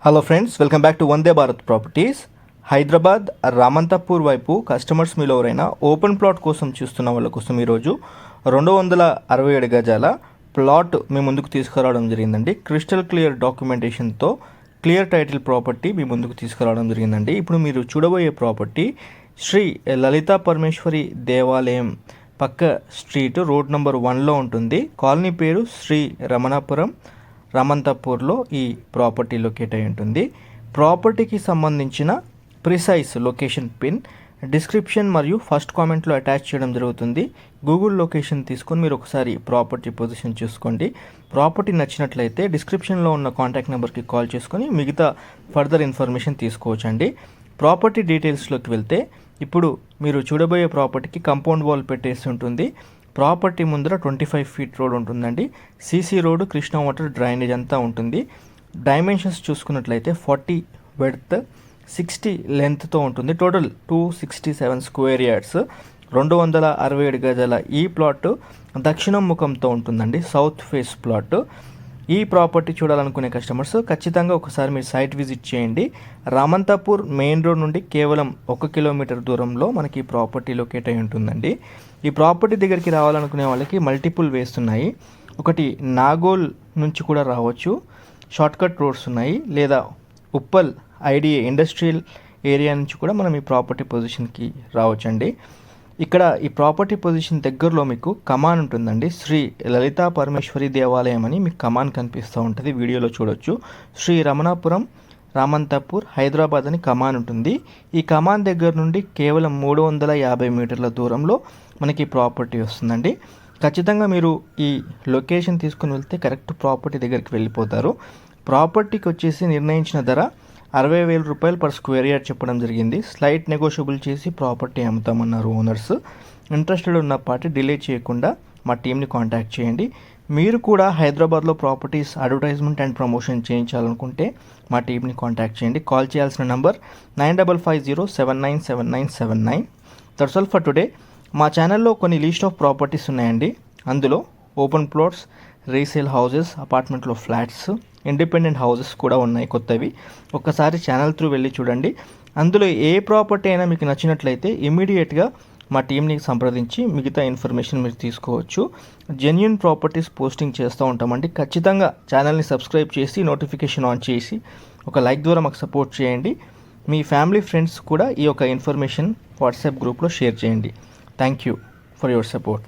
Hello friends, welcome back to Vande Bharat properties. Hyderabad Ramanthapur వైపు customers మీలో ఎవరైనా ఓపెన్ ప్లాట్ కోసం చూస్తున్న వాళ్ళ కోసం ఈరోజు 267 గజాల ప్లాట్ మీ ముందుకు తీసుకురావడం జరిగిందండి. క్రిస్టల్ క్లియర్ డాక్యుమెంటేషన్తో క్లియర్ టైటిల్ ప్రాపర్టీ మీ ముందుకు తీసుకురావడం జరిగిందండి. ఇప్పుడు మీరు చూడబోయే ప్రాపర్టీ శ్రీ లలితా పరమేశ్వరి దేవాలయం పక్క స్ట్రీట్ రోడ్ నెంబర్ 1లో ఉంటుంది. కాలనీ పేరు శ్రీ రమణాపురం, రామంతపూర్లో ఈ ప్రాపర్టీ లొకేట్ అయి ఉంటుంది. ప్రాపర్టీకి సంబంధించిన ప్రిసైజ్ లొకేషన్ పిన్ డిస్క్రిప్షన్ మరియు ఫస్ట్ కామెంట్లో అటాచ్ చేయడం జరుగుతుంది. గూగుల్ లొకేషన్ తీసుకొని మీరు ఒకసారి ప్రాపర్టీ పొజిషన్ చూసుకోండి. ప్రాపర్టీ నచ్చినట్లయితే డిస్క్రిప్షన్లో ఉన్న కాంటాక్ట్ నెంబర్కి కాల్ చేసుకొని మిగతా ఫర్దర్ ఇన్ఫర్మేషన్ తీసుకోవచ్చండి. ప్రాపర్టీ డీటెయిల్స్లోకి వెళ్తే ఇప్పుడు మీరు చూడబోయే ప్రాపర్టీకి కంపౌండ్ వాల్ పెట్టేసి ఉంటుంది. ప్రాపర్టీ ముందర 25 ఫీట్ రోడ్ ఉంటుందండి. CC road, Krishna water, drainage అంతా ఉంటుంది. డైమెన్షన్స్ చూసుకున్నట్లయితే 40 వెడ్త్, 60 లెంత్తో ఉంటుంది. టోటల్ 267 స్క్వేర్ యార్డ్స్, 267 గజాల ఈ ప్లాట్ దక్షిణం ముఖంతో ఉంటుందండి. South phase plot. ఈ ప్రాపర్టీ చూడాలనుకునే కస్టమర్స్ ఖచ్చితంగా ఒకసారి మీరు సైట్ విజిట్ చేయండి. రామంతపూర్ మెయిన్ రోడ్ నుండి కేవలం 1 కిలోమీటర్ దూరంలో మనకి ప్రాపర్టీ లొకేట్ అయి ఉంటుందండి. ఈ ప్రాపర్టీ దగ్గరికి రావాలనుకునే వాళ్ళకి మల్టిపుల్ వేస్ ఉన్నాయి. ఒకటి నాగోల్ నుంచి కూడా రావచ్చు, షార్ట్కట్ రోడ్స్ ఉన్నాయి, లేదా ఉప్పల్ ఐడిఏ ఇండస్ట్రియల్ ఏరియా నుంచి కూడా మనం ఈ ప్రాపర్టీ పొజిషన్కి రావచ్చండి. ఇక్కడ ఈ ప్రాపర్టీ పొజిషన్ దగ్గరలో మీకు కమాన్ ఉంటుందండి. శ్రీ లలితా పరమేశ్వరి దేవాలయం అని మీకు కమాన్ కనిపిస్తూ ఉంటుంది, వీడియోలో చూడొచ్చు. శ్రీ రమణాపురం, రామంతపూర్, హైదరాబాద్ అని కమాన్ ఉంటుంది. ఈ కమాన్ దగ్గర నుండి కేవలం 350 మీటర్ల దూరంలో మనకి ప్రాపర్టీ వస్తుందండి. ఖచ్చితంగా మీరు ఈ లొకేషన్ తీసుకుని వెళ్తే కరెక్ట్ ప్రాపర్టీ దగ్గరికి వెళ్ళిపోతారు. ప్రాపర్టీకి వచ్చేసి నిర్ణయించిన ధర 60,000 రూపాయలు పర్ స్క్వేర్ యార్డ్ చెప్పడం జరిగింది. స్లైట్ నెగోషియబుల్ చేసి ప్రాపర్టీ అమ్ముతామన్నారు ఓనర్స్. ఇంట్రెస్టెడ్ ఉన్న పార్టీ డిలే చేయకుండా మా టీంని కాంటాక్ట్ చేయండి. మీరు కూడా హైదరాబాద్లో ప్రాపర్టీస్ అడ్వర్టైజ్మెంట్ అండ్ ప్రమోషన్ చేయించాలనుకుంటే మా టీంని కాంటాక్ట్ చేయండి. కాల్ చేయాల్సిన number 9550797979. That's all for today. మా ఛానల్లో కొన్ని లిస్ట్ ఆఫ్ ప్రాపర్టీస్ ఉన్నాయండి. అందులో ఓపెన్ ప్లాట్స్, రీసేల్ హౌసెస్, అపార్ట్మెంట్లో ఫ్లాట్స్, ఇండిపెండెంట్ హౌసెస్ కూడా ఉన్నాయి కొత్తవి. ఒక్కసారి ఛానల్ త్రూ వెళ్ళి చూడండి. అందులో ఏ ప్రాపర్టీ అయినా మీకు నచ్చినట్లయితే ఇమీడియట్గా మా టీంని సంప్రదించి మిగతా ఇన్ఫర్మేషన్ మీరు తీసుకోవచ్చు. జెన్యూన్ ప్రాపర్టీస్ పోస్టింగ్ చేస్తూ ఉంటామండి. ఖచ్చితంగా ఛానల్ని సబ్స్క్రైబ్ చేసి నోటిఫికేషన్ ఆన్ చేసి ఒక లైక్ ద్వారా మాకు సపోర్ట్ చేయండి. మీ ఫ్యామిలీ ఫ్రెండ్స్ కూడా ఈ యొక్క ఇన్ఫర్మేషన్ వాట్సాప్ గ్రూప్లో షేర్ చేయండి. Thank you for your support.